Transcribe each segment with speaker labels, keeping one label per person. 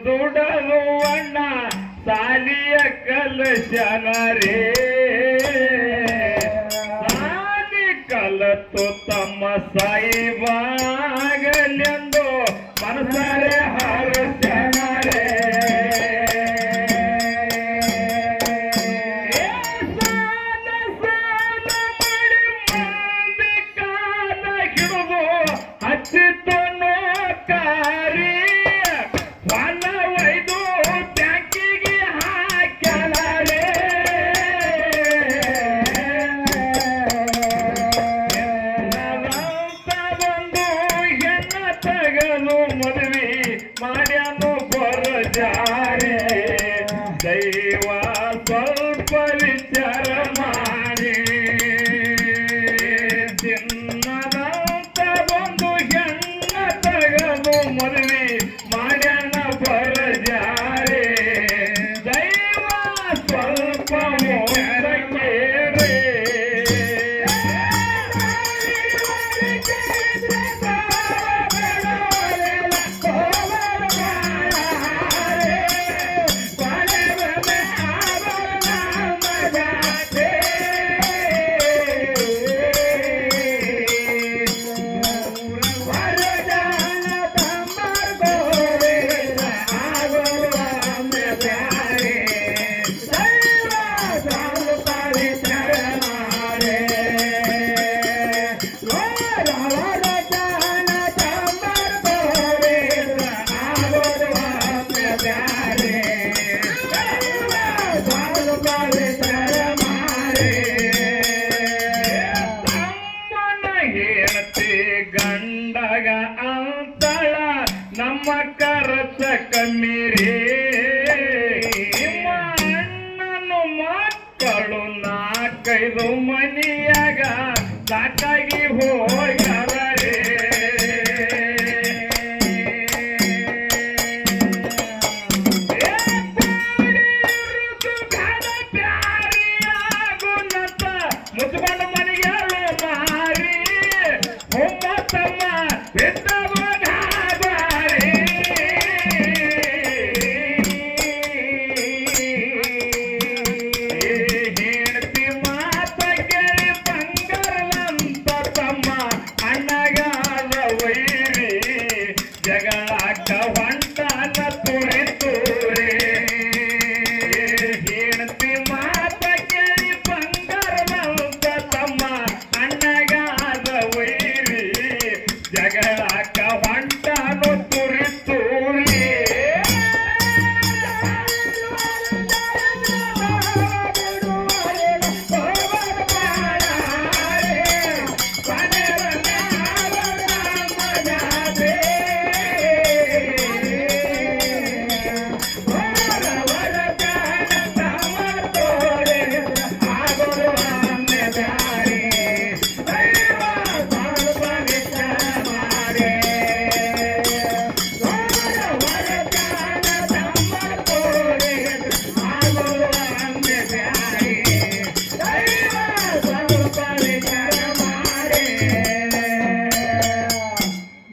Speaker 1: ದುಡಲು ಅಣ್ಣ ಸಾಲಿಯ ಕಲಶನರೇ ಸಾಲಿ ಕಲತು ತಮ್ಮ ಸಾಯಿವಾಗಲೆಂದು ಮನಸಾರೆ ಹರಸನರೇ ಹಚ್ಚಿತು ಕಾರಿ ಮದುವೆ ಮಾಡ್ಯಾನು ಬರಜಾರೆ ದೈವ ಸ್ವಲ್ಪ ವಿಚಾರ ಮಾಡಿ ಚಿನ್ನದಂತ ಒಂದು ಹೆಣ್ಣ ತಗಲು ಮದುವೆ ಮಾಡ್ಯಾನ ಬರಜಾರೆ ದೈವ ಸ್ವಲ್ಪ ಮೋಸ ಕೇರೆ ಗಂಡಗ ಅಂತಳ ನಮ್ಮ ಕರಚ ಕಮ್ಮಿರೇ ಅಣ್ಣನು ಮಕ್ಕಳು ನಾಲ್ಕೈದು ಮನಿಯಾಗ ಸಾಕಾಗಿ ಹೋಗ್ಯಾರೇ ಮುಚ್ಕೊಂಡು ಮನೆಗೆ ಮಾರಿ ತಮ್ಮ ಜಗಳಾಕ ಹೊಂಟಾನ ತುರಿ ತೂರಿ ಹೆಂಡತಿ ಮಾತ ಕೇಳಿ ಬಂಗಾರದಂತ ತಮ್ಮ ಅಣ್ಣಗಾದ ವೈರಿ ಜಗಳಾಕ ಹೊಂಟಾನು ತುರಿ ತೂರಿ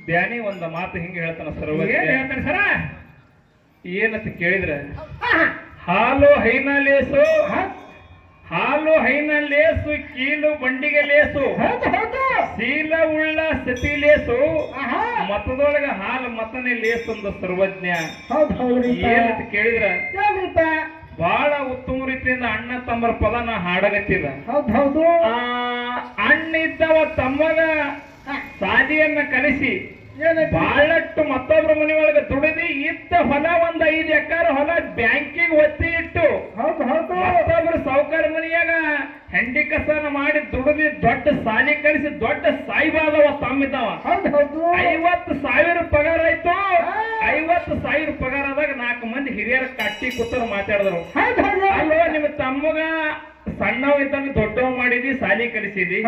Speaker 1: ಧ್ಯಾನಿ ಒಂದ ಮಾತು ಹಿಂಗೆ ಹೇಳ್ತಾನ ಸರ್ವಜ್ಞ
Speaker 2: ಹೇಳ್ತಾನೆ ಸರ
Speaker 1: ಏನಂತ ಕೇಳಿದ್ರೆ ಹಾಲು ಹೈನ ಲೇಸು ಹಾಲು ಹೈನ ಲೇಸು ಕೀಲು ಬಂಡಿಗೆ ಲೇಸು ಶೀಲ ಉಳ್ಳ ಸತಿ ಲೇಸು ಮತದೊಳಗ ಹಾಲು ಮತನೇ ಲೇಸು ಅಂದ ಸರ್ವಜ್ಞ ಏನಂತ ಕೇಳಿದ್ರ ಬಹಳ ಉತ್ತಮ ರೀತಿಯಿಂದ ಅಣ್ಣ ತಮ್ಮರ ಪದ ನಾ ಹಾಡಗತ್ತಿದ ಅಣ್ಣ ಇದ್ದವ ತಮ್ಮಗ ಸಾದಿಯನ್ನ ಕಲಿಸಿ ಬಹಳಷ್ಟು ಮತ್ತೊಬ್ರ ಮನೆಯೊಳಗೆ ದುಡಿದಿ ಇದ್ದ ಹೊಲ ಒಂದ್ 5 ಎಕರೆ ಹೊಲ ಬ್ಯಾಂಕಿಗೆ ಒತ್ತಿ ಇಟ್ಟು ಮತ್ತೊಬ್ರು ಸಾವುಕಾರ ಮನೆಯಾಗ ಹೆಂಡಿ ಕಸನ ಮಾಡಿ ದುಡಿದಿ ದೊಡ್ಡ ಸಾಲಿ ಕಲಿಸಿ ದೊಡ್ಡ ಸಾಯಿಬಾದವ ತಮ್ಮಿದ್ದವ 50,000 ಪಗಾರ ಆಯ್ತು 50,000 ಪಗಾರ ಆದಾಗ 4 ಮಂದಿ ಹಿರಿಯರ ಕಟ್ಟಿ ಕೂತರು ಮಾತಾಡಿದ್ರು ಅಲ್ಲೋ ನಿಮ್ಮ ತಮ್ಮಗ ಸಣ್ಣವ ಇದ್ದಂಗ ದೊಡ್ಡವ ಮಾಡಿದಿ ಸಾಲಿ ಕಲಿಸಿದಿ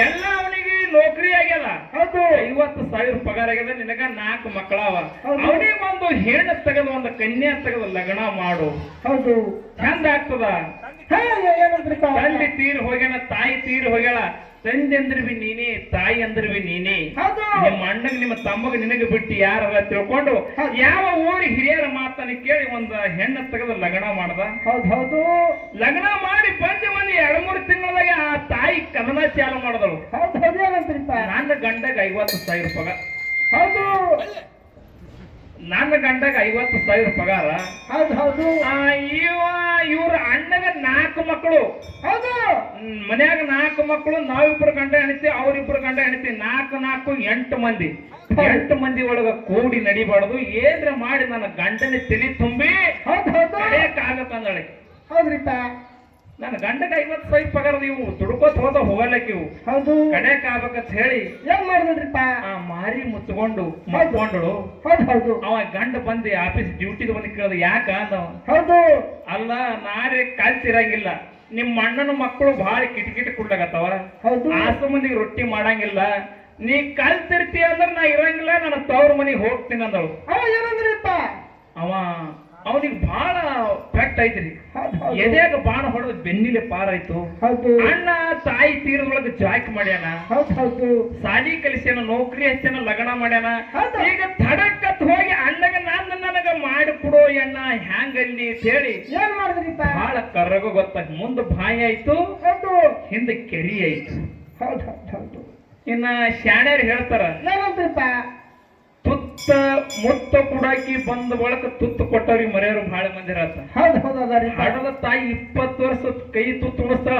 Speaker 1: ಎಲ್ಲ ಅವನಿಗೆ ನೌಕರಿ ಆಗ್ಯದ 50,000 ಪಗಾರ ಆಗ್ಯದ ನಿನಗ 4 ಮಕ್ಕಳವ ಅವನಿಗೆ ಒಂದು ಹೆಣ್ಣು ತೆಗೆದು ಒಂದು ಕನ್ಯಾ ತೆಗೆದು ಲಗ್ನ ಮಾಡು ಚಂದ ಆಗ್ತದ ತಂದೆ ತೀರ್ ಹೋಗ್ಯಾನ ತಾಯಿ ತೀರ್ ಹೋಗ್ಯಾಳ ತಂದೆ ಅಂದ್ರ ಬಿ ನೀನೇ ತಾಯಿ ಅಂದ್ರ ಬಿ ನೀನೇ ನಿಮ್ಮ ಅಣ್ಣಗ್ ನಿಮ್ಮ ತಮ್ಮಗ ನಿನಗೆ ಬಿಟ್ಟು ಯಾರ ತಿಳ್ಕೊಂಡು ಯಾವ ಊರಿ ಹಿರಿಯರ ಮಾತನ್ನ ಕೇಳಿ ಒಂದು ಹೆಣ್ಣು ತೆಗೆದು ಲಗ್ನ ಮಾಡ್ದ ಲಗ್ನ ಮಾಡಿ ಬಂದು 2-3 ತಿಂಗಳದಾಗ ಆ ತಾಯಿ ಕದನ ಚಾಲು ಮಾಡಿದಳು ನನ್ನ ಗಂಡಗ 50,000 ಪಗಾರ ನನ್ನ ಗಂಡಗ 50,000 ಪಗಾರ ಇವ್ರ ಅಣ್ಣಗ 4 ಮಕ್ಕಳು ಮನ್ಯಾಗ 4 ಮಕ್ಕಳು ನಾವಿಬ್ರು ಗಂಡ ಹೆಣ್ತಿ ಅವ್ರಿಬ್ರು ಗಂಡ ಹೆಣ್ತಿ 4 8 ಮಂದಿ 8 ಮಂದಿ ಒಳಗ ಕೂಡಿ ನಡಿಬಾರ್ದು ಏನ್ರ ಮಾಡಿ ನನ್ನ ಗಂಡನ ತಲೆ ತುಂಬಿ ಆಗತ್ತಂದಳೆ ನನ್ನ ಗಂಡಗ 50,000 ಪಗಾರ ಇವು ದುಡ್ಕೋತ್ ಹೋಗಲಕ್ಕ ಇವು ಕಡೆಕ್ ಆಗ್ಬೇಕಂತ ಹೇಳಿ
Speaker 2: ಏನ್ ಮಾಡಿದ್ರಿಪ್ಪ
Speaker 1: ಮಾರಿ ಮುಚ್ಕೊಂಡು ಮಕ್ಕೊಂಡಳು ಅವ ಗಂಡ ಬಂದು ಆಫೀಸ್ ಡ್ಯೂಟಿಗೆ ಬಂದು ಕೇಳಿದ ಯಾಕ ಅಂದವ ಅಲ್ಲ ನಾರೇ ಕಲ್ತಿರಂಗಿಲ್ಲ ನಿಮ್ಮ ಅಣ್ಣನ ಮಕ್ಕಳು ಬಹಳ ಕಿಟಕಿಟ ಕುಡ್ಲಾಗತ್ತವ ಆಸು ಮಂದಿಗೆ ರೊಟ್ಟಿ ಮಾಡಂಗಿಲ್ಲ ನೀ ಕಲ್ತಿರ್ತಿ ಅಂದ್ರ ನಾ ಇರಂಗಿಲ್ಲ ನನ್ನ ತವ್ರ ಮನೆಗೆ ಹೋಗ್ತೀನಿ ಅಂದಳು ಅವ ಅವನಿಗೆ ಬಹಳ ಪೆಕ್ಟ್ ಐತ್ರಿ ಎದೆಯಾಗ ಬಾಣ ಹೊಡೆದ ಬೆನ್ನಿಲೆ ಪಾರಾಯ್ತು ಅಣ್ಣ ತಾಯಿ ತೀರದೊಳಗೆ ಜಾಕ್ ಮಾಡ್ಯಾನ ಸಾಲಿ ಕಲಿಸ್ಯಾನ ನೌಕರಿ ಹಚ್ಚಾನ ಲಗ್ನ ಮಾಡ್ಯಾನ ಈಗ ತಡಕತ್ ಹೋಗಿ ಅಣ್ಣಗ ನನಗ ಮಾಡಿ ಕೊಡೋ ಅಣ್ಣ ಹ್ಯಾಂಗಲ್ಲಿ ಅಂತ ಹೇಳಿ
Speaker 2: ಏನ್ ಮಾಡಿದ್ರಿ
Speaker 1: ಬಹಳ ಕರ್ರಗ ಗೊತ್ತ ಮುಂದೆ ಬಾಯಿ ಆಯ್ತು ಹಿಂದೆ ಕೆರಿ ಆಯ್ತು ಇನ್ನ ಶಾಣ್ಯರು ಹೇಳ್ತಾರ ತುತ್ತ ಮುತ್ತ ಕುಡಾಕಿ ಬಂದ ಬಳಕ ತುತ್ತು ಕೊಟ್ಟವ್ರಿಗೆ ಮರೆಯವರು ಬಹಳ ಮಂದಿ ಹಡದ ತಾಯಿ 20 ವರ್ಷ ಕೈ ತುತ್ತು ಉಡಿಸ್ತಾಳ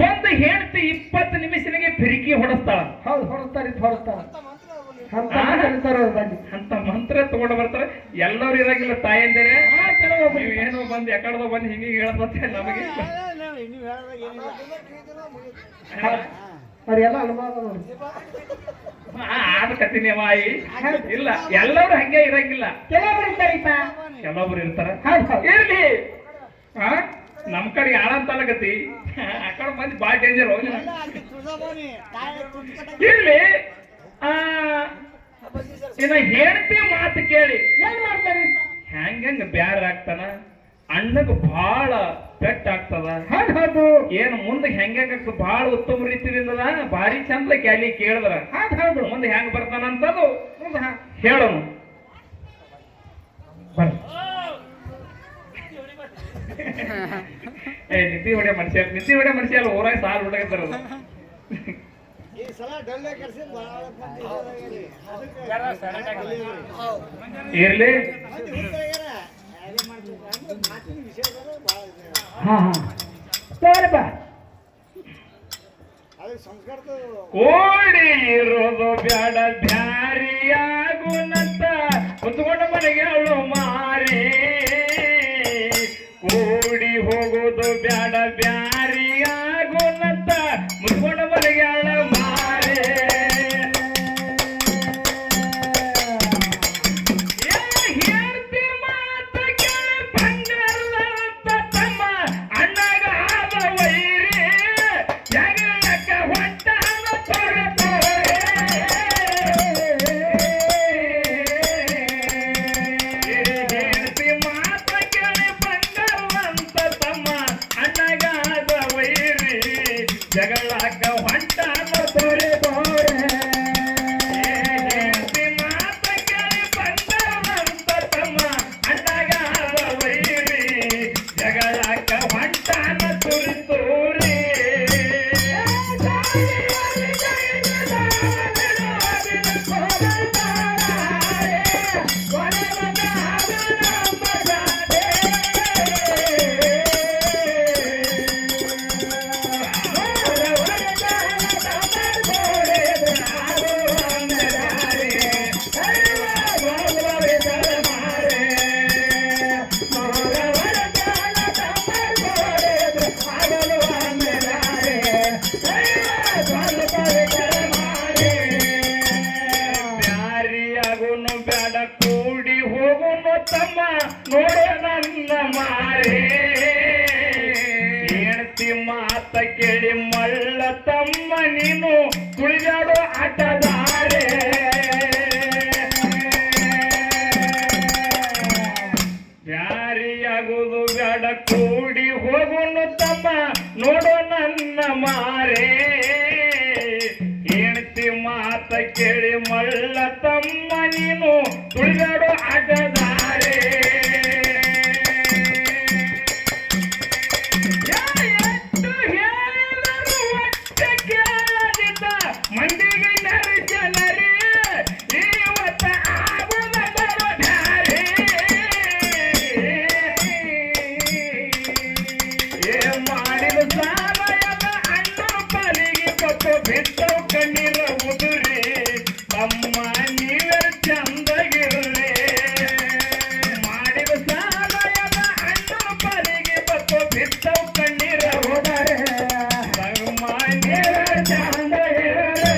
Speaker 1: ಬಂದ ಹೇಳ್ತಿ 20 ನಿಮಿಷನಿಗೆ ಫಿರಿಕಿ ಹೊಡಸ್ತಾಳ ಅಂತ ಮಂತ್ರ ತಗೊಂಡು ಬರ್ತಾರೆ ಎಲ್ಲರೂ ಇರಂಗಿಲ್ಲ ತಾಯಂದರೆ ನೀವು ಏನೋ ಬಂದು ಎಕಡದೋ ಬಂದು ಹಿಂಗೆ ಹೇಳತ್ತೆ ನಮಗೆ ಆದಕತ್ತೀನಿ ಮಾಯಿ ಇಲ್ಲ ಎಲ್ಲರೂ ಹಂಗೆ ಇರಂಗಿಲ್ಲ ಕೆಲವೊಬ್ರು ಇರ್ತಾರ ಇರ್ಲಿ ನಮ್ ಕಡೆ ಯಾಳಂತಲಗತಿ ಆ ಕಡೆ ಮಂದಿ ಬಾಳ ಡೇಂಜರ್ ಹೋಗಿ ಇರ್ಲಿ ಇನ್ನ ಹೇಳ್ತಿ ಮಾತು ಕೇಳಿ
Speaker 2: ಏನ್ ಮಾಡ್ತಾರೆ
Speaker 1: ಹೆಂಗ ಬ್ಯಾರ ಆಗ್ತಾನ ಅಣ್ಣಗ ಬಹಳ ಪೆಟ್ ಆಗ್ತದ ಏನು ಮುಂದೆ ಹೆಂಗಾಗ್ತದ ಬಹಳ ಉತ್ತಮ ರೀತಿಯಿಂದ ಭಾರಿ ಚಂದ ಕ್ಯಾಲಿ ಕೇಳಿದ್ರ ಮುಂದೆ ಹೆಂಗ್ ಬರ್ತಾನಂತದು ಹೇಳೋನು ನಿದ್ದಿ ಹೊಡೆ ಮನುಷ್ಯ ಅಲ್ಲ ಊರಾಗ ಸಾಲ್ ಬಿಡಕತ್ತಾರ ಇರ್ಲಿ.
Speaker 2: ಹಾ ಹಾ ತೋರಪ್ಪ
Speaker 1: ಕೋಡಿ ಇರೋದು ಬ್ಯಾಡ ಬ್ಯಾರಿಯಾಗುನಂತ ಕುತ್ಕೊಂಡ ಮನೆಗೆ ಅವಳು ಮಾರಿ. ಕೂಡಿ ಹೋಗೋದು ಬ್ಯಾಡ ಬ್ಯಾರಿಯಾಗುನಂತ ಮುತ್ಕೊಂಡ ಮನೆಗೆ ಅವಳ ಮಾರಿ. ಹೇಳ್ತಿ ಮಾತ ಕೇಳಿ ಬಂಗಾರದಂತ ತಮ್ಮ ಅಣ್ಣಗಾದ ವೈರಿ ಜಗಳಕ್ಕ ಹೊಂಟಾನ ತೊರೆ ಹೇಳ್ತಿ ಮಾತ ಕೇಳಿ ಬಂಗಾರದಂತ ತಮ್ಮ ಅಣ್ಣಗಾದ ವೈರಿ ಜಗಳಕ್ಕ ಹೊಂಟಾನ ತೊರೆ ಹೇಳ್ತಿ ಮಾತ ಕೇಳಿ ಬಂಗಾರದಂತ ತಮ್ಮ ಅಣ್ಣಗಾದ ವೈರಿ ಜಗಳಕ್ಕ ಹೊಂಟಾನ ತುರಿ ತೋರಿ. ಬ್ಯಾರಿಯಾಗುನು ಬ್ಯಾಡ ಕೂಡಿ ಹೋಗುನು ತಮ್ಮ ನೋಡ ನನ್ನ ಮಾರೇ. ಹೆಣ್ತಿ ಮಾತ ಕೇಳಿ ಮಳ್ಳ ತಮ್ಮ ನೀನು ತುಳಿದಾಡೋ ಆಟದಾರೆ. ಬ್ಯಾರಿಯಾಗುದು ಬ್ಯಾಡ ಕೂಡಿ ಹೋಗುನು ತಮ್ಮ ನೋಡೋ ನನ್ನ ಮಾರೇ. ಹೆಣ್ತಿ ಮಾತ ಕೇಳಿ ಮಳ್ಳ ತಮ್ಮ ನೀನು ತುಳಿದಾಡೋ ಆಟದಾರೆ. ಎಷ್ಟು ಹೇಳಿದರು ಒಟ್ಟೆ ಕೇಳದಿದ್ದ ಮಂದಿಗೆ ನರಜನರಿ ಇವತ್ತ ಆಗುವ ಬರೋಧಾರೆ. ಮಾಡಿದ ಸಾಲ ಎಲ್ಲ ಅಣ್ಣ ಪಾಲಿಗೆ ಕೊಟ್ಟು ಬಿಟ್ಟವು ಕಣ್ಣೀರ ಉದುರಿ ತಮ್ಮ ನೀವರ ಚಂದಗಿರ್ರಿ. ಮಾಡಿದ ಸಾಲ ಎಲ್ಲ ಅಣ್ಣ ಪಾಲಿಗೆ ಕೊಟ್ಟು ಬಿಟ್ಟವು ಕಣ್ಣೀರ ಉದುರಿ ತಮ್ಮ ನೀವರ ಚಂದಗಿರ್ರಿ.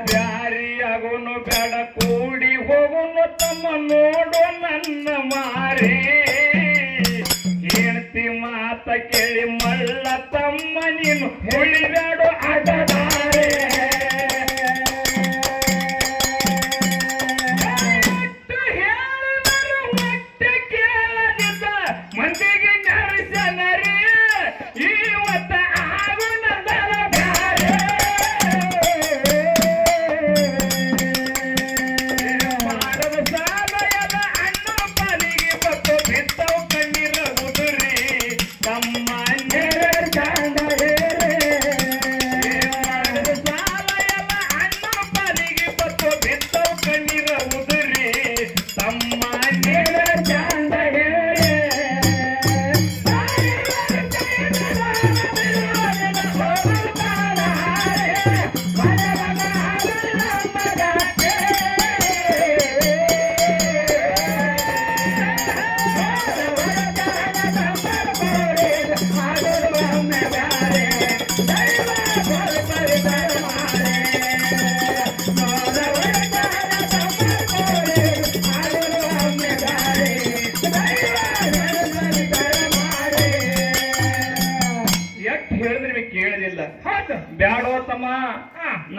Speaker 1: ಬ್ಯಾರಿಯಾಗುನು ಬೇಡ ಕೂಡಿ ಹೋಗುನು ತಮ್ಮ ನೋಡು ನನ್ನ ಮಾರೇ. ಹೆಣ್ತಿ ಮಾತ ಕೇಳಿ ಮಳ್ಳ ತಮ್ಮ ನೀನು ಉಳಿದಾಡು ಆಟದಾರೆ. ಎಷ್ಟು ಹೇಳಿದರು ಒಟ್ಟೆ ಕೇಳದಿದ್ದ ಮಂದಿಗೆ ನರಸನರಿ ಇವತ್ತ ಆಗು ನಂದರ ಬ್ಯಾರೆ. ಮಾಡದ ಸಾಲ ಎಲ್ಲ ಅಣ್ಣ ಪಾಲಿಗೆ ಬತ್ತು ಬಿತ್ತವು ಕಣ್ಣೀರ ಉದುರಿ ತಮ್ಮ ನೀರ ಚಂದ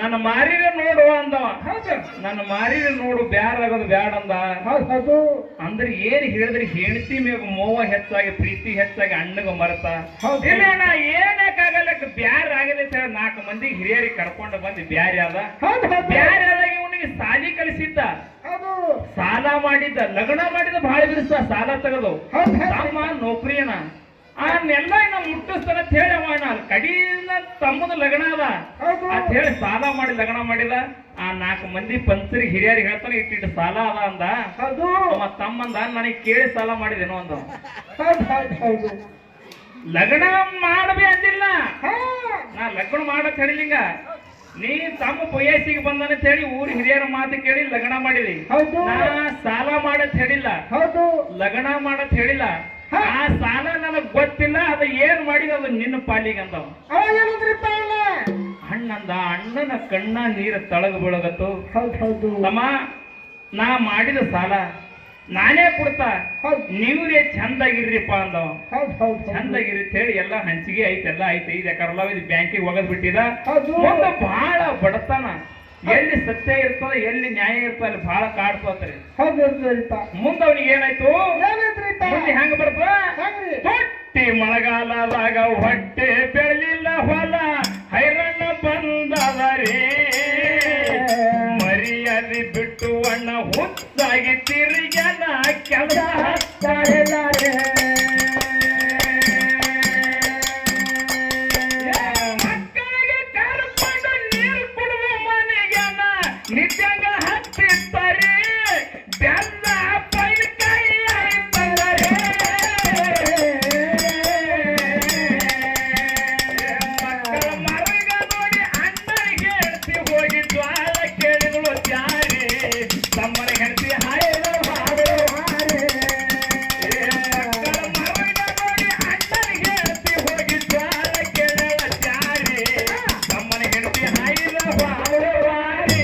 Speaker 1: ನನ್ನ ಮಾರಿನ ನೋಡು ಅಂದವ.
Speaker 2: ಹೌದು
Speaker 1: ನನ್ನ ಮಾರಿನ ನೋಡು ಬ್ಯಾರ ಆಗೋದು ಬ್ಯಾಡ ಅಂದ.
Speaker 2: ಹೌದು
Speaker 1: ಅಂದ್ರೆ ಏನ್ ಹೇಳಿದ್ರಿ, ಹೆಂಡತಿ ಮೇಗ ಮೋಹ ಹೆಚ್ಚಾಗಿ ಪ್ರೀತಿ ಹೆಚ್ಚಾಗಿ ಅಣ್ಣಗ ಮರತ. ಇಲ್ಲ ನಾ ಏನಕ್ಕಾಗಲ್ಲ ಬ್ಯಾರ ಆಗದೆ ಸರ್ 4 ಮಂದಿ ಹಿರಿಯರಿಗೆ ಕರ್ಕೊಂಡು ಬಂದು ಬ್ಯಾರೆ ಆದ. ಬ್ಯಾರೆ ಆದಾಗ ಇವನಿಗೆ ಸಾಲಿ ಕಲಿಸಿದ್ದ, ಸಾಲ ಮಾಡಿದ್ದ, ಲಗ್ನ ಮಾಡಿದ ಬಹಳ ದಿವಸ ಸಾಲ ತೆಗೆದು ತಮ್ಮ ನೌಕರಿಯನ ಅವನ್ನೆಲ್ಲ ಇನ್ನ ಮುಟ್ಟಿಸ್ತಾನ ಅಂತ ಹೇಳಿ ಅವ ಕಡಿನ ತಮ್ಮದ ಲಗ್ನ ಅದ ಅಂತ ಹೇಳಿ ಸಾಲ ಮಾಡಿ ಲಗ್ನ ಮಾಡಿದ. ಆ 4 ಮಂದಿ ಪಂಚರಿಗೆ ಹಿರಿಯರಿಗೆ ಹೇಳ್ತಾನೆ ಇಟ್ಟಿಟ್ಟು ಸಾಲ ಅದ ಅಂದ. ಅವ ತಮ್ಮಂದ ನನಗೆ ಕೇಳಿ ಸಾಲ ಮಾಡಿದೇನೋ ಅಂದ. ಲಗ್ನ ಮಾಡಬೇ ಅಂದಿಲ್ಲ, ನಾ ಲಗ್ನ ಮಾಡತ್ ಹೇಳಿಲಿಂಗ. ನೀ ತಮ್ಮ ವಯಸ್ಸಿಗೆ ಬಂದನಂತ ಹೇಳಿ ಊರ್ ಹಿರಿಯರ ಮಾತು ಕೇಳಿ ಲಗ್ನ ಮಾಡಿದಿ. ನಾ ಸಾಲ ಮಾಡತ್ ಹೇಳಿಲ್ಲ, ಲಗ್ನ ಮಾಡತ್ ಹೇಳಿಲ್ಲ. ಆ ಸಾಲ ನನಗ್ ಗೊತ್ತಿಲ್ಲ, ಅದು ಏನ್ ಮಾಡಿದ ಅದು ನಿನ್ನ ಪಾಲಿಗೆ ಅಂದವ. ಅಣ್ಣಂದ ಅಣ್ಣನ ಕಣ್ಣ ನೀರು ತಳಗ ಬೀಳಗತ್ತು. ತಮ್ಮ ನಾ ಮಾಡಿದ ಸಾಲ ನಾನೇ ಕೊಡ್ತಾ, ನೀವೇ ಚಂದಾಗಿರ್ರಿಪ್ಪ ಅಂದವ. ಚಂದಾಗಿರಿ ಅಂತ ಹೇಳಿ ಎಲ್ಲ ಹಂಚಿಗೆ ಐತೆ, ಎಲ್ಲ ಐತೆ. ಇದು ಯಾಕಲ್ಲ ಇದು ಬ್ಯಾಂಕಿಗೆ ಹೋಗದ್ ಬಿಟ್ಟಿದ. ಮುಂದೆ ಬಹಳ ಬಡತನ, ಎಲ್ಲಿ ಸತ್ಯ ಇರ್ತದ ಎಲ್ಲಿ ನ್ಯಾಯ ಇರ್ತದ ಅಲ್ಲಿ ಬಹಳ ಕಾಡ್ತೋತ್ರಿ. ಮುಂದ ಅವನಿಗೆ ಏನಾಯ್ತು, ಹೆಂಗ ಬರ್ತ, ತೊಟ್ಟಿ ಮಳೆಗಾಲದಾಗ ಹೊಟ್ಟೆ ಬೆಳಿಲ್ಲ ಹೊಲ ಹೈರಣ್ಣ ಬಂದವರೇ, ಮರಿಯಾದಿ ಬಿಟ್ಟು ಅಣ್ಣ ಹುಚ್ಚಾಗಿ ತಿರುಗನ ಕೆಲಸ ಹತ್ತಾರೇ. ಮಕ್ಕಳಿಗೆ ಕರ್ಕೊಂಡು ನೀರು ಕೊಡುವ ಮನೆಗೆನ ನಿತ್ಯಂಗ ಹತ್ತಿರ್ತಾರೆ, ಬೆಲ್ಲ ಪೈನಕಾಯಿ ಆಯ್ತಂದರೆ. ಮಕ್ಕಳ ಮರಗ ನೋಡಿ ಅಣ್ಣನಿಗೆ ಹೆಂಡತಿ ಹೋಗಿ ಜ್ವಾಲ ಕೇಳಿಗಳು ಜಾರಿ, ತಮ್ಮನ ಹೆಂಡತಿ ಹಾಯಲು ಹಾಡು ಹಾರೆ. ಮಕ್ಕಳ ಮರಗ ನೋಡಿ ಅಣ್ಣನಿಗೆ ಹೆಂಡತಿ ಹೋಗಿ ಜ್ವಾಲ ಕೇಳಲ ಜಾರಿ, ತಮ್ಮನ ಹೆಂಡತಿ ಹಾಯಲು ಹಾಡು ಹಾರೆ.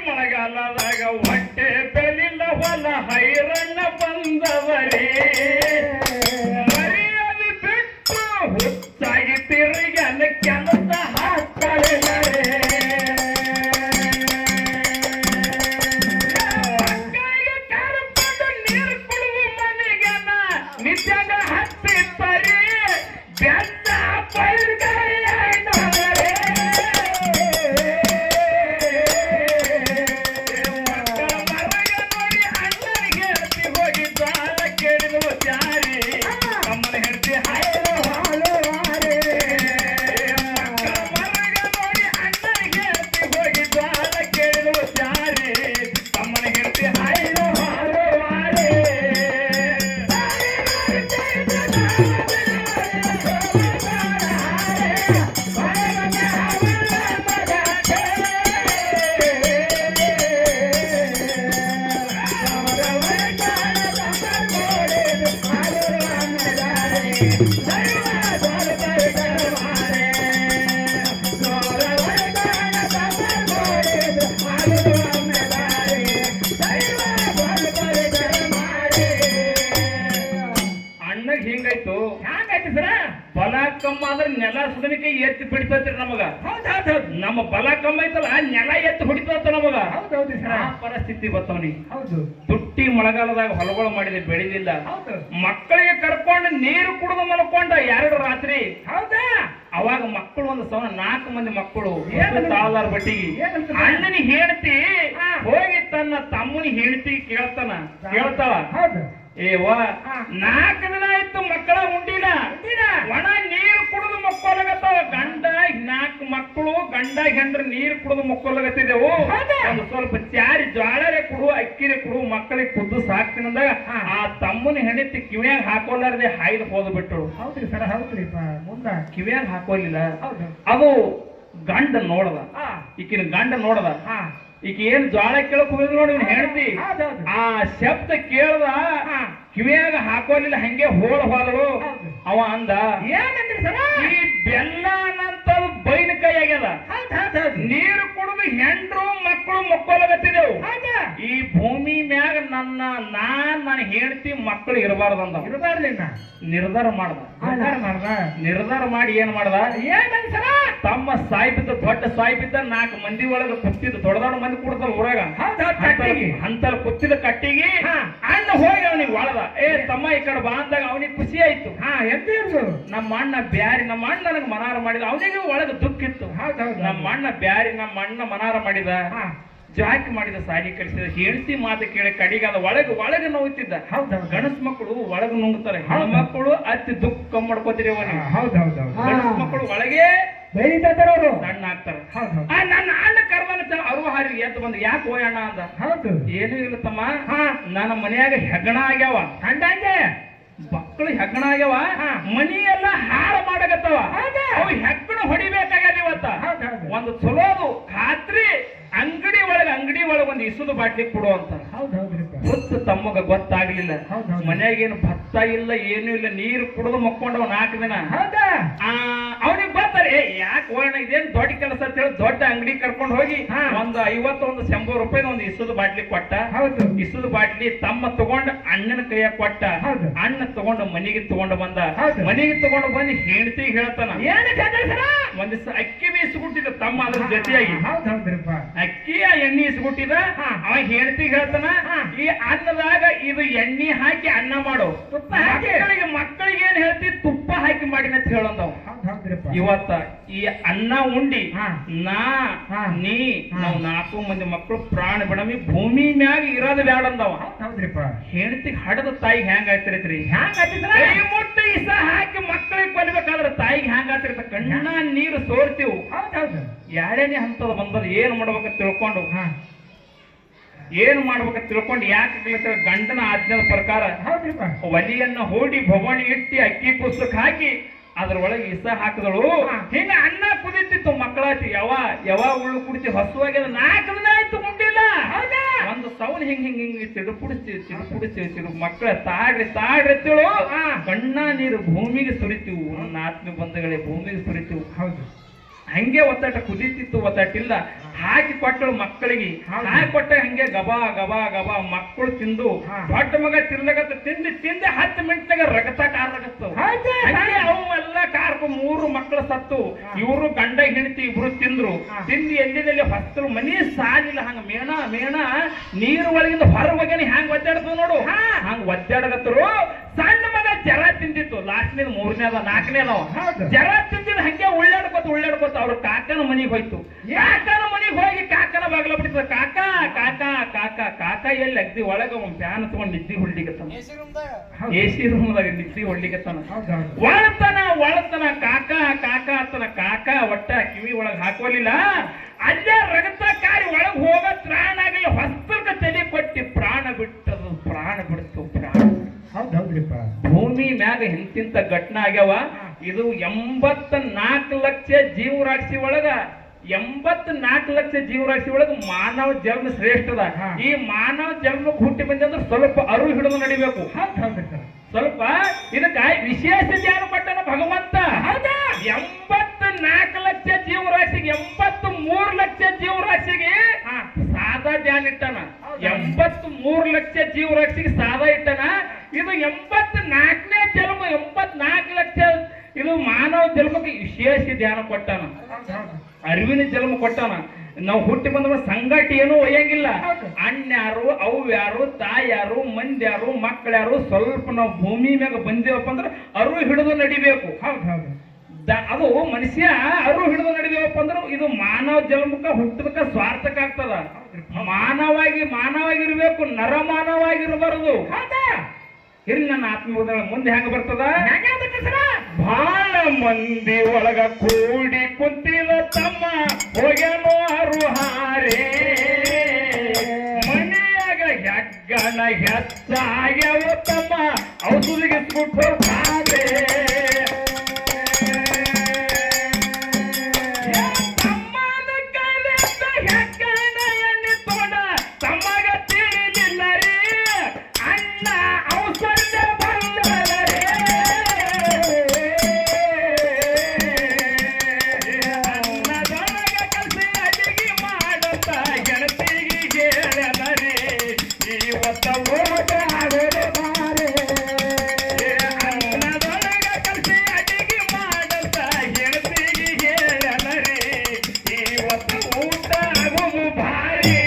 Speaker 1: ಮಳೆಗಾಲದಾಗ ಹೊಟ್ಟೆ ಬೆಳಿಲ್ಲ ಹೊಲ ಹೈರಣ್ಣ ಬಂದವರೇ, ಮರ್ಯಾದೆ ಬಿಟ್ಟು ಹುಚ್ಚಾಗಿ ತಿರುಗಿ ಅನ್ನ ಕೆಲಸ ಹಾಕ್ತಾರೆ. ಮಕ್ಕಳಿಗೆ ಕರ್ಕೊಂಡು ನೀರು ಕೊಡುವ ಮನೆಗೆನ ನಿತ್ಯಗ ಹತ್ತಿರ್ತಾರೆ, ಬೆಲ್ಲ ಪೈರ್ಗಾಯಿ ಆಯ್ತವರೇ. ಮಕ್ಕಳ ಮರಗ ನೋಡಿ ಅಣ್ಣನಿಗೆ ಹೆಂಡತಿ ಹೋಗಿ ಜ್ವಾಲ ಕೇಳಿದಳು ಜಾರಿ, ತಮ್ಮನ ಹೆಂಡತಿ ಹಾಯಲು ಹಾಳು ಹಾರೆ. ಮಕ್ಕಳ ಮರಗ ನೋಡಿ ಅಣ್ಣನಿಗೆ ಹೆಂಡತಿ ಹೋಗಿ ಜ್ವಾಲ ಕೇಳಿದಳು ಜಾರಿ, ತಮ್ಮನ ಹೆಂಡತಿ ಹಾಯಲು ಹಾಳು ಹಾರೆ. ಅಣ್ಣಗ್ ಹಿಂಗಾಯ್ತು. ಹ್ಯಾಂಗಾಯ್ತು ಸರ, ಬಲ ಕಮ್ಮ ಆದ್ರೆ ನೆಲ ಸುಡನಿಕೆ ಎತ್ತಿ ಬಿಡ್ತೈತ್ರಿ ನಮಗ. ನಮ್ಮ ಬಲ ಕಮ್ಮ ಐತಲ್ಲ ನೆಲ ಎತ್ತಿ ಹೊಡಿತೈತ ನಮಗ. ಆ ಪರಿಸ್ಥಿತಿ ಬರ್ತವನಿ. ತುಟ್ಟಿ ಮಳೆಗಾಲದಾಗ ಹೊಲಗಳು ಮಾಡಿದೆ ಬೆಳಿಲಿಲ್ಲ. ಮಕ್ಕಳಿಗೆ ಕರ್ಕೊಂಡು ನೀರು ಕುಡಿದು ಮಲ್ಕೊಂಡ 2 ರಾತ್ರಿ. ಅವಾಗ ಮಕ್ಕಳು ಒಂದು 4 ಮಂದಿ ಮಕ್ಕಳು ತಾಳದಾರ ಬಟ್ಟಿಗೆ. ಅಣ್ಣನಿ ಹೆಂಡತಿ ಹೋಗಿ ತನ್ನ ತಮ್ಮನಿ ಹೆಂಡತಿ ಕೇಳ್ತಾಳ, ಏವ 4 ದಿನ ಆಯ್ತು ಮಕ್ಕಳ ಉಂಡಿಲ್ಲ, ಒಣ ನೀರು ಕುಡಿದು ಮಕ್ಕಳಾಗತ್ತಾವ. ಗಂಡ 4 ಮಕ್ಕಳು ಗಂಡ ಹೆಂಡ್ರ ನೀರು ಕುಡಿದು ಮುಕ್ಕೊಲ್ಲಗತ್ತಿದೆವು ಒಂದು ಸ್ವಲ್ಪ ಚಾರಿ ಜ್ವಾಳರೆ ಕುಡು ಅಕ್ಕಿರೆ ಕುಡು ಮಕ್ಕಳಿಗೆ ಕುದ್ದು ಸಾಕ್ತೀನಿ ಅಂದಾಗ ಆ ತಮ್ಮನ ಹೆಂಡತಿ ಕಿವಿಯಾಗ ಹಾಕೋಲಾರದೆ ಹಾಯ್ದು ಹೋದ್ ಬಿಟ್ಟರು.
Speaker 2: ಹೌದ್ರಿ ಸರ್, ಹೌದ್ರಿ ಮುಂದ
Speaker 1: ಕಿವಿಯಾಗ ಹಾಕೋಲಿಲ್ಲ.
Speaker 2: ಹೌದು.
Speaker 1: ಅದು ಗಂಡ ನೋಡದ, ಈಕಿನ ಗಂಡ ನೋಡದ, ಈಗ ಏನ್ ಜ್ವಾಳ ಕೇಳಕ್ ಹೋಗಿದ್ ನೋಡಿ ಹೇಳ್ತಿ ಆ ಶಬ್ದ ಕೇಳ್ದ ಕಿವಿಯಾಗ ಹಾಕೋಲಿಲ್ಲ, ಹಂಗೆ ಹೋದಳು. ಅವ ಅಂದ
Speaker 2: ಏನಂದ್ರಿ ಸರ,
Speaker 1: ಈ ಬೆಲ್ಲ ಅನ್ನಂತದು ಬೈನ ಕೈ ಆಗ್ಯದ, ನೀರು ಕುಡಿದು ಹೆಂಡ್ರು ಮಕ್ಕಳು ಮಕ್ಕೊಲಗತ್ತಿದೆವು, ಈ ಭೂಮಿ ಮ್ಯಾಗ ನನ್ನ ಹೆಂಡತಿ ಮಕ್ಕಳು ಇರಬಾರ್ದಂದ.
Speaker 2: ಇರಬಾರ್ಲಿಲ್ಲ
Speaker 1: ನಿರ್ಧಾರ ಮಾಡ್ದ. ನಿರ್ಧಾರ ಮಾಡಿ ಏನ್ ಮಾಡ್ದ, ತಮ್ಮ ಸಾಯ್ಬಿದ್ದ ದೊಡ್ಡ ಸಾಯ್ಬಿದ್ದ 4 ಮಂದಿ ಒಳಗ ಕುತ್ತಿದ್ದ, ದೊಡ್ಡ ದೊಡ್ಡ ಮಂದಿ ಕೂಡ್ತಾರ ಊರಾಗ, ಅಂತಲ್ಲಿ ಕುತ್ತಿದ ಕಟ್ಟಿಗೆ ಅಣ್ಣ ಹೋಗಿ ಅವನಿಗೆ ಒಳದ. ಏ ತಮ್ಮ ಈ ಕಡೆ ಬಾ ಅಂದಾಗ ಅವನಿಗೆ ಖುಷಿ ಆಯ್ತು. ನಮ್ಮ ಅಣ್ಣ ಬ್ಯಾರಿ, ನಮ್ಮ ಅಣ್ಣ ನನಗೆ ಮನಾರ ಮಾಡಿದ, ಅವನಿಗೆ ಒಳಗ ದುಃಖ ಇತ್ತು. ನಮ್ಮ ಅಣ್ಣ ಬ್ಯಾರಿ, ನಮ್ಮ ಅಣ್ಣ ಮನಾರ ಮಾಡಿದ, ಜಾಕಿ ಮಾಡಿದ, ಸಾಲಿ ಕಲಿಸಿದ, ಹೆಂಡತಿ ಮಾತು ಕೇಳಿ ಕಡಿಗೆ ಅದ ಒಳಗೆ ನೋವುತ್ತಿದ್ದ. ಗಣಸ್ ಮಕ್ಕಳು ಒಳಗ ನುಂಗ್ತಾರೆ, ಹೆಣ್ಮಕ್ಕಳು ಅತಿ ದುಃಖ ಮಾಡ್ಕೋತೀರಿ. ಗಣಸ್ ಮಕ್ಕಳು ಒಳಗೆ
Speaker 2: ಬೆಳಿತಾರವರು
Speaker 1: ಸಣ್ಣ ಆಗ್ತಾರ. ನನ್ನ ಅಣ್ಣ ಕರ್ದನ ಅರುಹಾರಿ ಎದ್ದು ಬಂದು ಯಾಕೆ ಹೋಯ ಅಣ್ಣ ಅಂದ. ಏನು ಇಲ್ಲ ತಮ್ಮ, ನನ್ನ ಮನೆಯಾಗ ಹೆಗ್ಗಣ ಆಗ್ಯಾವ, ಕಂಡಂಗೆ ಮಕ್ಕಳು ಹೆಗ್ಗಣ ಆಗ್ಯಾವ, ಮನಿ ಎಲ್ಲ ಹಾಳು ಮಾಡಕತ್ತವ, ಅವು ಹೆಗ್ಗಣ ಹೊಡಿಬೇಕಾಗ್ಯದ. ಇವತ್ತ ಒಂದು ಚಲೋದು ಖಾತ್ರಿ ಅಂಗಡಿ ಒಳಗ ಒಂದು ಇಸುದು ಬಾಟ್ಲಿ ಕೊಡು ಅಂತ. ಗೊತ್ತು ತಮ್ಮಗ ಗೊತ್ತಾಗ್ಲಿಲ್ಲ. ಮನ್ಯಾಗೇನು ಭತ್ತ ಇಲ್ಲ, ಏನು ಇಲ್ಲ, ನೀರು ಕುಡಿದು ಮಕ್ಕೊಂಡವ 4 ದಿನ. ಅವನಿಗೆ ಬರ್ತಾರೆ, ಯಾಕೆ ಹೋಗೋಣ ಇದೇನು ದೊಡ್ಡ ಕೆಲಸ ಅಂತ ಹೇಳಿ ದೊಡ್ಡ ಅಂಗಡಿ ಕರ್ಕೊಂಡು ಹೋಗಿ ಒಂದು 50-100 ರೂಪಾಯಿ ಒಂದು ಇಸುದು ಬಾಟ್ಲಿ ಕೊಟ್ಟ. ಇಸುದು ಬಾಟ್ಲಿ ತಮ್ಮ ತಗೊಂಡು ಅಣ್ಣನ ಕೈಯಾಗ ಕೊಟ್ಟ. ಅಣ್ಣ ತಗೊಂಡು ಮನೆಗೆ ತಗೊಂಡು ಬಂದ. ಮನೆಗೆ ತಗೊಂಡು ಬಂದು ಹೆಂಡತಿಗೆ ಹೇಳ್ತಾನ, ಒಂದಿವ್ಸ ಅಕ್ಕಿ ಬೀಸ್ಬಿಟ್ಟಿದ್ದ ತಮ್ಮ ಅದ್ರ ಜೊತೆಯಾಗಿ, ಅಕ್ಕಿಯ ಎಣ್ಣೆ ಇಸ್ಬಿಟ್ಟಿದ. ಅವ ಹೆಂಡತಿಗೆ ಹೇಳ್ತಾನ, ಈ ಅನ್ನದಾಗ ಇದು ಎಣ್ಣೆ ಹಾಕಿ ಅನ್ನ ಮಾಡು, ಮಕ್ಕಳಿಗೆ ಏನ್ ಹೇಳ್ತಿ ತುಪ್ಪ ಹಾಕಿ ಮಾಡಿನ ಅಂತ ಹೇಳಂದವ. ಇವತ್ತ ಈ ಅನ್ನ ಉಂಡಿ ನೀ ನಾವು 4 ಮಂದಿ ಮಕ್ಕಳು ಪ್ರಾಣ ಬಿಡಮಿ ಭೂಮಿ ಮ್ಯಾಗ ಇರೋದು ಬ್ಯಾಡ ಅಂದವ. ಹೆಂಡತಿಗೆ ಹಡದ ತಾಯಿಗೆ ಹೆಂಗ ಆಯ್ತಿರತ್ರಿ, ಕೈ ಮುಟ್ಟ ಇಸ ಹಾಕಿ ಮಕ್ಕಳಿಗೆ ಕೊಲ್ಬೇಕಾದ್ರೆ ತಾಯಿಗೆ ಹೆಂಗ ಆತಿರ್ತ, ಕಣ್ಣ ನೀರು ಸೋರ್ತೀವು. ಯಾರೇನೇ ಹಂತದ ಬಂದದ ಏನ್ ಮಾಡ್ಬೇಕಂತ ತಿಳ್ಕೊಂಡು ಯಾಕೆ ಗಂಡನ ಆಜ್ಞದ ಪ್ರಕಾರ ಒಲಿಯನ್ನ ಹೂಡಿ ಭವಾನಿ ಇಟ್ಟಿ ಅಕ್ಕಿ ಕುಸಕ್ ಹಾಕಿ ಅದ್ರೊಳಗೆ ಇಸ ಹಾಕಿದಳು. ಹಿಂಗ ಅನ್ನ ಕುದಿತಿತ್ತು, ಮಕ್ಕಳಾತಿ ಯಾವ ಉಳ್ಳು ಕುಡಿತಿ ಹಸುವಾಗ್ಯದ 4 ದಿನ ಆಯ್ತು ಉಂಡಿಲ್ಲ. ಒಂದು ಸೌನ್ ಹಿಂಗ್ ಚಿಡುಪುಡಿಸ್ತೀವಿ ಮಕ್ಕಳ ತಾಡ್ರಿ ತಿಳು ಕಣ್ಣ ನೀರು ಭೂಮಿಗೆ ಸುರಿತೀವು. ನನ್ನ ಆತ್ಮೀಯ ಬಂಧುಗಳೇ, ಭೂಮಿಗೆ ಸುರಿತೀವು. ಹಂಗೆ ಒತ್ತಟ ಕುದಿತಿತ್ತು, ಒತ್ತಟಿಲ್ಲ. ಹಾಕಿ ಕೊಟ್ಟಳು ಮಕ್ಕಳಿಗೆ, ಹಾಕಿ ಕೊಟ್ಟ ಹಂಗೆ ಗಬಾ ಮಕ್ಕಳು ತಿಂದು ದೊಡ್ಡ ಮಗ ತಿರ್ಲಗತ್ತ, ತಿಂದು 10 ಮಿನಿಟ್ನಾಗ ರಗತ ಕಾರಗತ್ತವು. ಅವೆಲ್ಲ ಕಾರ್ಕು 3 ಮಕ್ಕಳು ಸತ್ತು. ಇವರು ಗಂಡ ಹೆಂಡತಿ ಇಬ್ರು ತಿಂದ್ರು. ತಿಂದು ಎಲ್ಲಿದಲ್ಲಿ ಹೊಸ್ತರು, ಮನಿ ಸಾಲಿಲ್ಲ. ಹಂಗ ಮೇಣ ನೀರು ಒಳಗಿಂದ ಹೊರಬಗೆನ ಹ್ಯಾಂಗ ಒದ್ದಾಡ್ತವ ನೋಡು, ಹಂಗ ಒದ್ದಾಡಗತ್ತರು. ಸಣ್ಣ ಮಗ ಜರ ತಿಂದಿತ್ತು, ಲಾಸ್ಟ್ನೇದ 3ನೇದ 4ನೇದವ ಜರ ತಿಂದಿದ್ದು. ಹಂಗೆ ಉಳ್ಳಾಡ್ಕೋತ ಅವ್ರ ಕಾಕನ ಮನಿಗೆ ಹೋಯ್ತು. ಕಾಕನ ಮನಿಗೆ ಹೋಗಿ ಕಾಕನ ಬಾಗ್ಲ ಬಿಡ್ತದ. ಕಾಕ ಎಲ್ಲಿ ಅಗ್ದಿ ಒಳಗ ಒಂದ್ ಫ್ಯಾನ್ ತಗೊಂಡ್ ನಿದ್ದಿ ಹೊಡ್ಲಿಕತ್ತಾನ, ಎಸಿ ರೂಮ್ದಾಗ ನಿದ್ದಿ ಹೊಡ್ಲಿಕತ್ತಾನ. ಒಳತನ ಕಾಕ ಅತ್ತನ. ಕಾಕ ಒಟ್ಟ ಕಿವಿ ಒಳಗ್ ಹಾಕೋಲಿಲ್ಲ. ಅಲ್ಲೇ ರಗತ ಕಾರಿ ಒಳಗ್ ಹೋಗ ತ್ರಾಣ ಆಗಲಿ, ಹೊಸ್ತಕ ತಲೆ ಕೊಟ್ಟಿ ಪ್ರಾಣ ಬಿಟ್ಟದು. ಪ್ರಾಣ ಬಿಡ್ತು. ಭೂಮಿ ಮ್ಯಾಗ ಇಂತಿಂತ ಘಟನೆ ಆಗ್ಯಾವ. ಇದು 84 ಲಕ್ಷ ಜೀವರಾಶಿ ಒಳಗ 84 ಲಕ್ಷ ಜೀವರಾಶಿ ಒಳಗ ಮಾನವ ಜನ್ಮ ಶ್ರೇಷ್ಠದ. ಈ ಮಾನವ ಜನ್ಮಕ್ಕೆ ಹುಟ್ಟಿ ಬಂದ್ರೆ ಸ್ವಲ್ಪ ಅರಿವು ಹಿಡಿದು ನಡಿಬೇಕು. ಸ್ವಲ್ಪ ಇದಕ್ಕ ವಿಶೇಷ ಜ್ಞಾನ ಕೊಟ್ಟನ ಭಗವಂತ. 84 ಲಕ್ಷ ಜೀವರಾಶಿಗೆ 83 ಲಕ್ಷ ಜೀವರಾಶಿಗೆ ಸಾದಾ ಧ್ಯಾನ ಇಟ್ಟನ. 83 ಲಕ್ಷ ಜೀವರಾಶಿಗೆ ಸಾದಾ ಇಟ್ಟನ. ಇದು 84ನೇ ಜನ್ಮ, 84 ಲಕ್ಷ ಇದು ಮಾನವ ಜನ್ಮಕ್ಕೆ ವಿಶೇಷ ಧ್ಯಾನ ಕೊಟ್ಟಾನ, ಅರಿವಿನ ಜನ್ಮ ಕೊಟ್ಟಾನ. ನಾವು ಹುಟ್ಟಿ ಬಂದ ಸಂಗಟಿ ಏನು ಒಯ್ಯಂಗಿಲ್ಲ. ಅಣ್ಣ್ಯಾರು, ಅವ್ಯಾರು, ತಾಯಾರು, ಮಂದ್ಯಾರು, ಮಕ್ಕಳ್ಯಾರು, ಸ್ವಲ್ಪ ನಾವು ಭೂಮಿ ಮ್ಯಾಗ ಬಂದೇವಪ್ಪ ಅಂದ್ರೆ ಅರಿವು ಹಿಡಿದು ನಡಿಬೇಕು. ಅದು ಮನುಷ್ಯ ಅರಿವು ಹಿಡಿದು ನಡಿದೇವಪ್ಪ ಅಂದ್ರೆ ಇದು ಮಾನವ ಜನ್ಮಕ್ಕ ಹುಟ್ಟದಕ್ಕ ಸ್ವಾರ್ಥಕ ಆಗ್ತದ. ಮಾನವಾಗಿರ್ಬೇಕು, ನರಮಾನವಾಗಿರಬಾರದು. ಇಲ್ಲಿ ನನ್ನ ಆತ್ಮೀಯ ಮುಂದೆ ಹೆಂಗ ಬರ್ತದ, ಬಹಳ ಮಂದಿ ಒಳಗ ಕೂಡಿ ಕುಂತಿದ ತಮ್ಮ ಹೋಗ್ಯಾನೋ ಅರುಹಾರೆ ಮನೆಯಾಗ ಹೆಗ್ಗಣ ಹೆಚ್ಚಾಗ್ಯಾವ ತಮ್ಮ ಔಷಧಿಗೆ ಸುಟ್ಟು ಬಾರೆ ತಮ್ಮನ ಕರೆದ ಹೆಗ್ಗಣ ಎಣ್ಣೆ ತೋಡ ತಮ್ಮಗ ತಿಳಿಲಿಲ್ಲ ರೀ ಅಣ್ಣ ಔಷಧ ಬಂದರೇ ಅನ್ನದೊಳಗ ಕಲಸಿ ಅಡಿಗೆ ಮಾಡುತ್ತ ಗೆಳತಿಗೆ ಹೇಳ್ಯಾನರಿ ಇವತ್ತ ಓಟ ಆಗೋದು ಬಾರೆ ಅನ್ನದೊಳಗ ಕಲಸಿ ಅಡಿಗೆ ಮಾಡುತ್ತ ಗೆಳತಿಗೆ ಹೇಳ್ಯಾನರಿ ಇವತ್ತ ಊಟ ಆಗೋದು ಬಾರೆ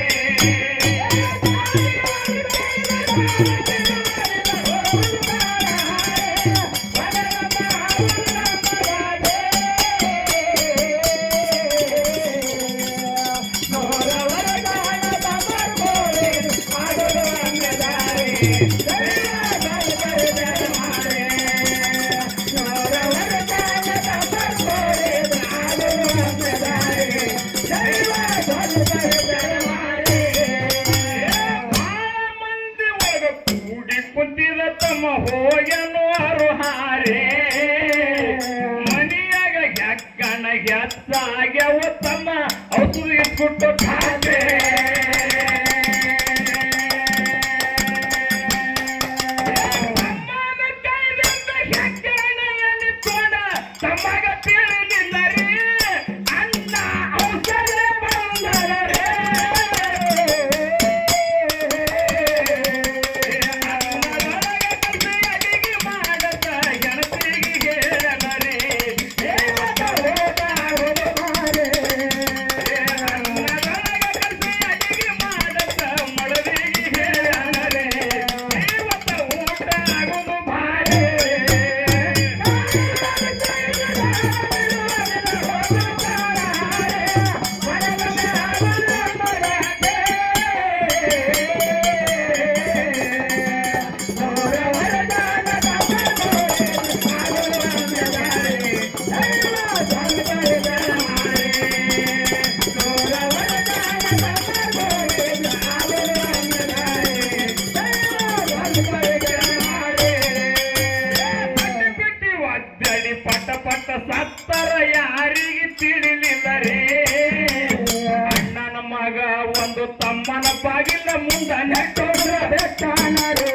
Speaker 1: ಮಂದಿ ಒಳಗ ಕೂಡಿ ಕುಂತಿದ ತಮ್ಮ ಹೋಗ್ಯನು ಅರುಹಾರೆ ಮನೆಯಾಗ ಹೆಗ್ಗಣ ಹೆಚ್ಚಾಗ್ಯಾವ ತಮ್ಮ ಔಷಧಿಗೆ ಕೊಟ್ಟು ಖಾತೆ ತಮ್ಮನ ಕೈಲಿಂದ ಹೆಗ್ಗಣ ಎಣ್ಣೆ ತೋಡ ತಮ್ಮಗ ತಿಳಿಲಿಲ್ಲ ರೀ ಅಣ್ಣ ಔಷಧ ಬಂದರೇ ಅನ್ನದೊಳಗ ಕಲಸಿ ಅಡಿಗೆ ಮಾಡತ್ತ ಗೆಳತಿಗೆ ಹೇಳ್ಯಾನರಿ ಇವತ್ತ ಊಟ ಆಗೋದು ಬಾರೆ ಅನ್ನದೊಳಗ ಕಲಸಿ ಅಡಿಗೆ ಮಾಡತ್ತ ಮಡದಿಗೆ ಹೇಳ್ಯಾನರಿ ಇವತ್ತ ಊಟ ಆಗೋದು ಬಾರೆ ಬಿಟ್ಟಿ ಒದ್ದಡಿ ಪಟ ಪಟ ಸತ್ತರ ಯಾರಿಗೆ ತಿಳಿಲಿಲ್ಲ ರೇ ಅಣ್ಣನ ಮಗ ಒಂದು ತಮ್ಮನ ಬಾಗಿಲ ಮುಂದ ನೆಟ್ಟೋದ್ರ ಬೆಟ್ಟಾನರೇ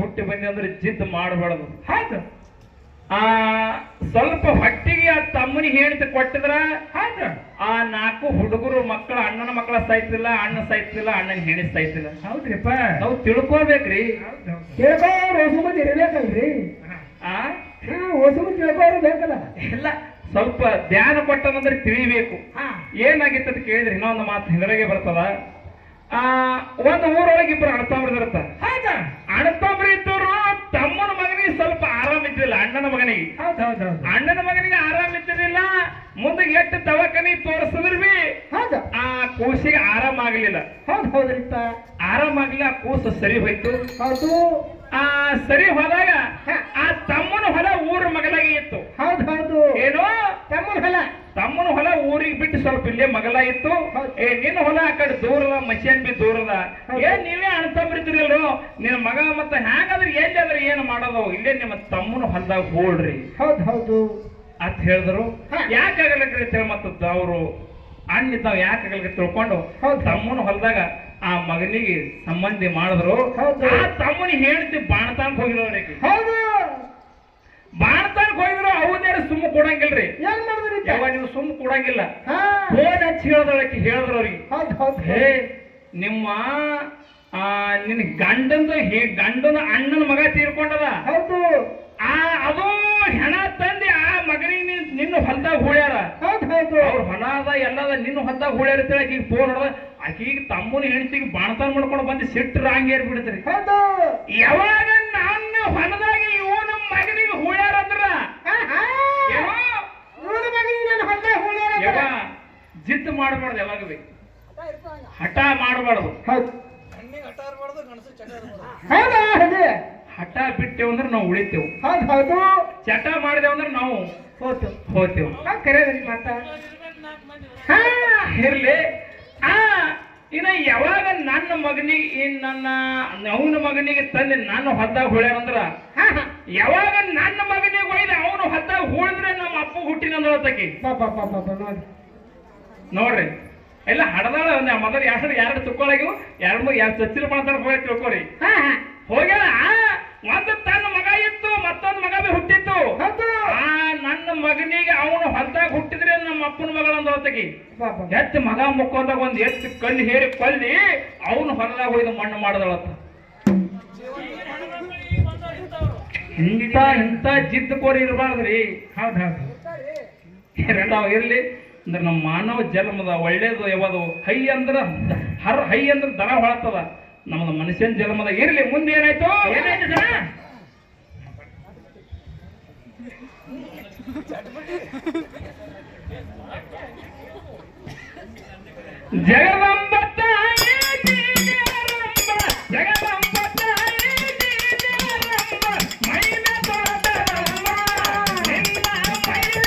Speaker 1: ಹುಟ್ಟಿ ಬಂದಿ ಅಂದ್ರೆ ಜಿದ್ ಮಾಡಬಾರ್ದು.
Speaker 2: ಹೌದು
Speaker 1: ಆ ಸ್ವಲ್ಪ ಹೊಟ್ಟಿಗೆ ಆ ತಮ್ಮನಿಗೆ ಹೇಳ್ತಿ ಕೊಟ್ಟಿದ್ರ
Speaker 2: ಹೌದು
Speaker 1: ಆ 4 ಹುಡುಗರು ಮಕ್ಕಳ ಅಣ್ಣನ ಮಕ್ಕಳ ಸಾಯ್ತಿಲ್ಲ, ಅಣ್ಣ ಸಾಯ್ತಿಲ್ಲ, ಅಣ್ಣನ ಹೆಣಿ ಸಾಯ್ತಿಲ್ಲ.
Speaker 2: ಹೌದ್ರಿಪ್ಪ.
Speaker 1: ನಾವು ತಿಳ್ಕೊಬೇಕ್ರಿ.
Speaker 2: ತಿಳ್ಕೋರು ಹೊಸ ಮಂದಿ ಇರಬೇಕಲ್ರಿ.
Speaker 1: ಆ
Speaker 2: ಹೊಸ ಮಂದಿ ತಿಳ್ಕೋರು ಬೇಕಲ್ಲ.
Speaker 1: ಇಲ್ಲ, ಸ್ವಲ್ಪ ಧ್ಯಾನ ಕೊಟ್ಟದಂದ್ರೆ ತಿಳಿಬೇಕು. ಏನಾಗಿತ್ತು ಅಂತ ಕೇಳಿದ್ರೆ ಇನ್ನೊಂದು ಮಾತು ಹಿಂದರೆಗೆ ಬರ್ತದ. ಒಂದು ಊರೊಳಗೆ ಇಬ್ರು ಅಣ್ಣತಮ್ಮರು ಇರ್ತ. ಅಣ್ಣತಮ್ಮರು ಇದ್ದವರು ತಮ್ಮನ ಮಗನಿಗೆ ಸ್ವಲ್ಪ ಆರಾಮ ಇದ್ದಿಲ್ಲ, ಅಣ್ಣನ ಮಗನಿಗೆ. ಅಣ್ಣನ ಮಗನಿಗೆ ಆರಾಮ ಇದ್ದಿರಲಿಲ್ಲ. ಮುಂದೆ ಎಷ್ಟು ದವಾಖಾನಿ ತೋರಿಸಿದ್ರು ಬಿ ಆ ಕೂಸಿಗೆ ಆರಾಮ ಆಗ್ಲಿಲ್ಲ.
Speaker 2: ಹೌದ್ರಿಪ್ಪ.
Speaker 1: ಆರಾಮ ಆಗ್ಲಿಲ್ಲ, ಆ ಕೂಸು ಸರಿ ಹೋಯ್ತು.
Speaker 2: ಹೌದು.
Speaker 1: ಆ ಸರಿ ಹೋದಾಗ ಆ ತಮ್ಮನ ಹೊಲ ಊರ ಮಗಲಾಗಿ ಇತ್ತು.
Speaker 2: ಹೌದು.
Speaker 1: ಏನೋ
Speaker 2: ತಮ್ಮನ
Speaker 1: ಹೊಲ ಊರಿಗೆ ಬಿಟ್ಟು ಸ್ವಲ್ಪ ಇಲ್ಲೇ ಮಗಲ ಇತ್ತು. ನಿನ್ನ ಹೊಲ ಆ ಕಡೆ ದೂರದ, ಮಷಿನ್ ಬಿ ದೂರದ. ನೀವೇ ಅಣ್ತಂಬ್ರಿದ್ರಲ್ರು, ನಿನ್ನ ಮಗ ಮತ್ತ ಹ್ಯಾಂಗಾದ್ರೆ ಎಲ್ಲಿ ಆದ್ರೆ ಏನು ಮಾಡೋದು, ಇಲ್ಲೇ ನಿಮ್ಮ ತಮ್ಮನ ಹೊಲದಾಗ ಹೋಳ್ರಿ.
Speaker 2: ಹೌದು
Speaker 1: ಅಂತ ಹೇಳಿದ್ರು. ಯಾಕಾಗಲಕ್ರಿ ಮತ್ತ ಅವರು ಅಣ್ಣಿದ್ದಾವ್ ಯಾಕಾಗಲಿಕ್ಕೆ ತಿಳ್ಕೊಂಡು ತಮ್ಮನ ಹೊಲದಾಗ ಆ ಮಗನಿಗೆ ಸಂಬಂಧಿ ಮಾಡಿದ್ರು. ಆ ತಮ್ಮನಿಗೆ ಹೇಳ್ತಿ ಬಾಣತಾನಕ್ ಹೋಗಿರೋರಿಗೆ. ಬಾಣತಾನಕ್ ಹೋಗಿದ್ರು. ಅವನೇನು ಸುಮ್ಮ ಕೊಡಂಗಿಲ್ರಿ. ಯಾವ ನೀವು ಸುಮ್ಮ ಕೊಡಂಗಿಲ್ಲ. ಫೋನ್ ಹಚ್ಚಿ ಹೇಳ್ದೊಳಕ್ಕೆ ಹೇಳಿದ್ರು ಅವ್ರಿಗೆ, ಹೇ ನಿಮ್ಮ ನಿನ್ನ ಗಂಡನ ಅಣ್ಣನ ಮಗ ತೀರ್ಕೊಂಡದ. ಅದು ಹೆಣ ತಂದಿ ಆ ಮಗನಿಗೆ ನಿನ್ನ ಹೊಲದಾಗ ಹೂಳ್ಯಾರ. ಅವ್ರ ಹೊಲ ಅದ ಎಲ್ಲದ ನಿನ್ನ ಹೊಲದಾಗ ಹೂಳ್ಯಾರ ಆಕಿಗೆ ಫೋನ್ ಹೊಡೆದ. ಆಕಿಗೆ ತಮ್ಮನ ಹೆಣ್ತಿಗೆ ಬಾಣತಾನ ಮಾಡ್ಕೊಂಡು ಬಂದು ಸಿಟ್ಟು ರಾಂಗೇರ್ ಬಿಡ್ತೀರಿ. ಯಾವಾಗ ನನ್ನ ಹೊಲದಾಗ ಇವು ನಮ್ಮ ಮಗನಿಗೆ ಹೂಳ್ಯಾರ ಅಂದ್ರ ಜಿದ್ದು ಮಾಡಬಾರ್ದು. ಯಾವಾಗ ಬೇಕು ಹಠ ಮಾಡಬಾರ್ದು. ಹಠ ಬಿಟ್ಟೆವು ಅಂದ್ರೆ ನಾವು ಉಳಿತೇವು. ಚಟ ಮಾಡಿದೆವು ಅಂದ್ರೆ ನಾವು ಹೋಗ್ತೇವೆ. ಇರ್ಲಿ. ಇನ್ನ ಯಾವಾಗ ನನ್ನ ಮಗನಿಗೆ ಅವನ ಮಗನಿಗೆ ತಂದೆ ನನ್ನ ಹೊದ್ದಾಗ ಹೊಳ್ಯಾರಂದ್ರ, ಯಾವಾಗ ನನ್ನ ಮಗನಿಗೆ ಒಯ್ದ ಅವನು ಹೊದ್ದಾಗ ಹೂಳಿದ್ರೆ ನಮ್ಮ ಅಪ್ಪ ಹುಟ್ಟಿನಂದ್ರತಕಿ ನೋಡ್ರಿ. ಎಲ್ಲ ಹಡದಾಳ ಮೊದಲು ಎರಡು ತುಕ್ಕೊಳಗಿವು, ಎರಡು ಚಚ್ಚಿಲು ಮಾಡ್ತಾರ ಹೋಗಿ ತಿಳ್ಕೊರಿ. ಹೋಗ್ಯಾಳ. ಒಂದು ತನ್ನ ಮಗ ಇತ್ತು, ಮತ್ತೊಂದು ಮಗ ಬಿ ಹುಟ್ಟಿತ್ತು. ನನ್ನ ಮಗನಿಗೆ ಅವನು ಹೊಲ್ದಾಗ ಹುಟ್ಟಿದ್ರೆ ನಮ್ಮ ಅಪ್ಪನ ಮಗಳಂದ್ರತಕಿ ಎತ್ತು ಮಗ ಮುಕ್ಕೊಂದಾಗ ಒಂದ್ ಎತ್ತು ಕಣ್ಣು ಹೇರಿ ಕೊಲ್ಲಿ ಅವನು ಹೊಲದಾಗ ಹೋಯ್ದು ಮಣ್ಣು ಮಾಡದಳತ್ತ. ಇಂಥ ಜಿದ್ದು ಕೋರಿ ಇರಬಾರ್ದ್ರಿ. ಎರಡಾವ್ ಇರ್ಲಿ ಅಂದ್ರೆ ನಮ್ಮ ಮಾನವ ಜನ್ಮದ ಒಳ್ಳೇದು ಯಾವುದು ಹೈ ಅಂದ್ರ ದನ ಹೊಳತದ. ನಮ್ದು ಮನುಷ್ಯನ ಜನ್ಮದ ಇರ್ಲಿ. ಮುಂದೆ ಏನಾಯ್ತು ಜಗದಂಬ ತಾಯಿ ಜಗದಂಬ ತಾಯಿ ಮೈನ ತೋಟರಮ್ಮ ನಿನ್ನ ಮೈನ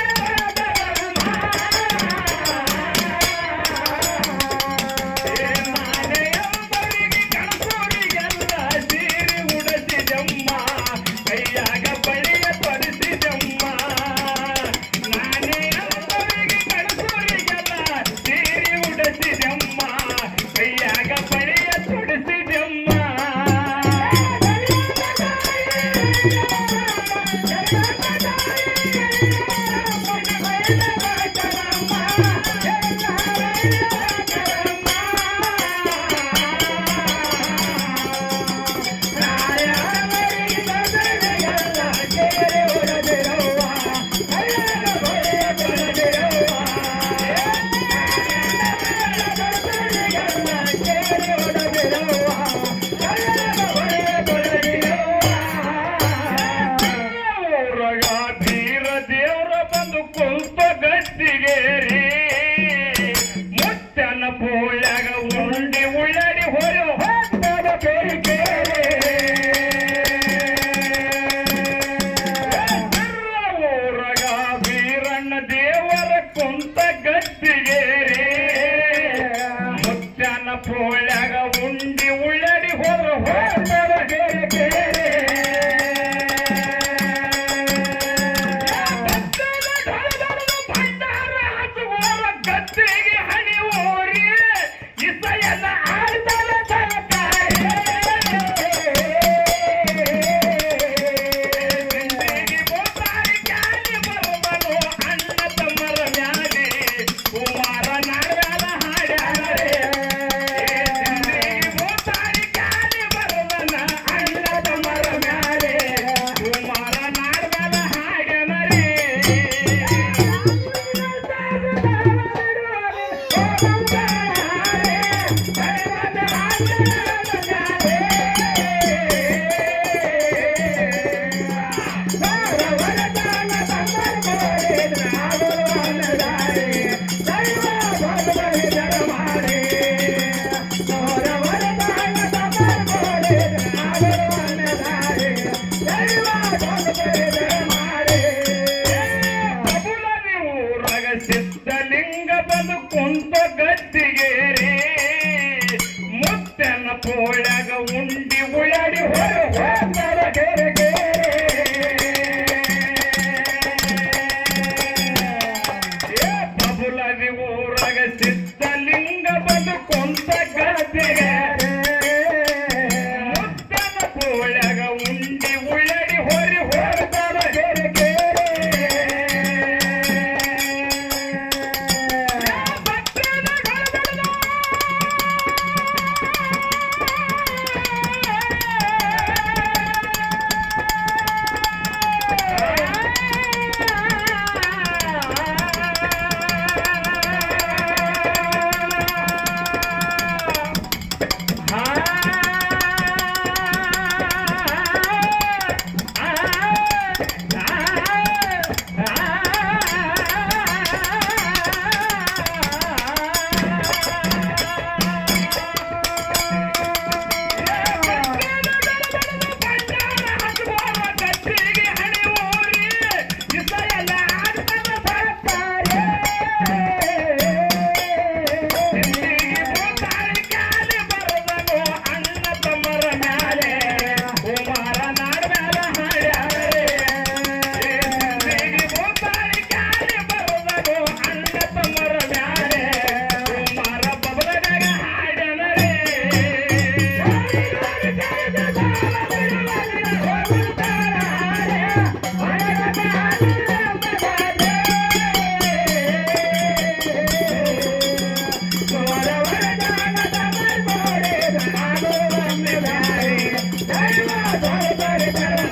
Speaker 1: ಹೊರ ಹೋಗ್ತಾರ ಕೇರೆ ಕೇರೆ ಬಬುಲದಿ ಊರಾಗ ಸಿದ್ಧಲಿಂಗ ಬದುಕೊಂತ ಗದ್ದೆಗೆ ಮುದ್ದನ ಕೋಳ್ಯಾಗ ಉಂಡಿ ಉಳ್ಳಡಿ ಹೊರಿ ಹೋಗ್ತಾರ ಕೇರೆ ಕೇರೆ ಜಯ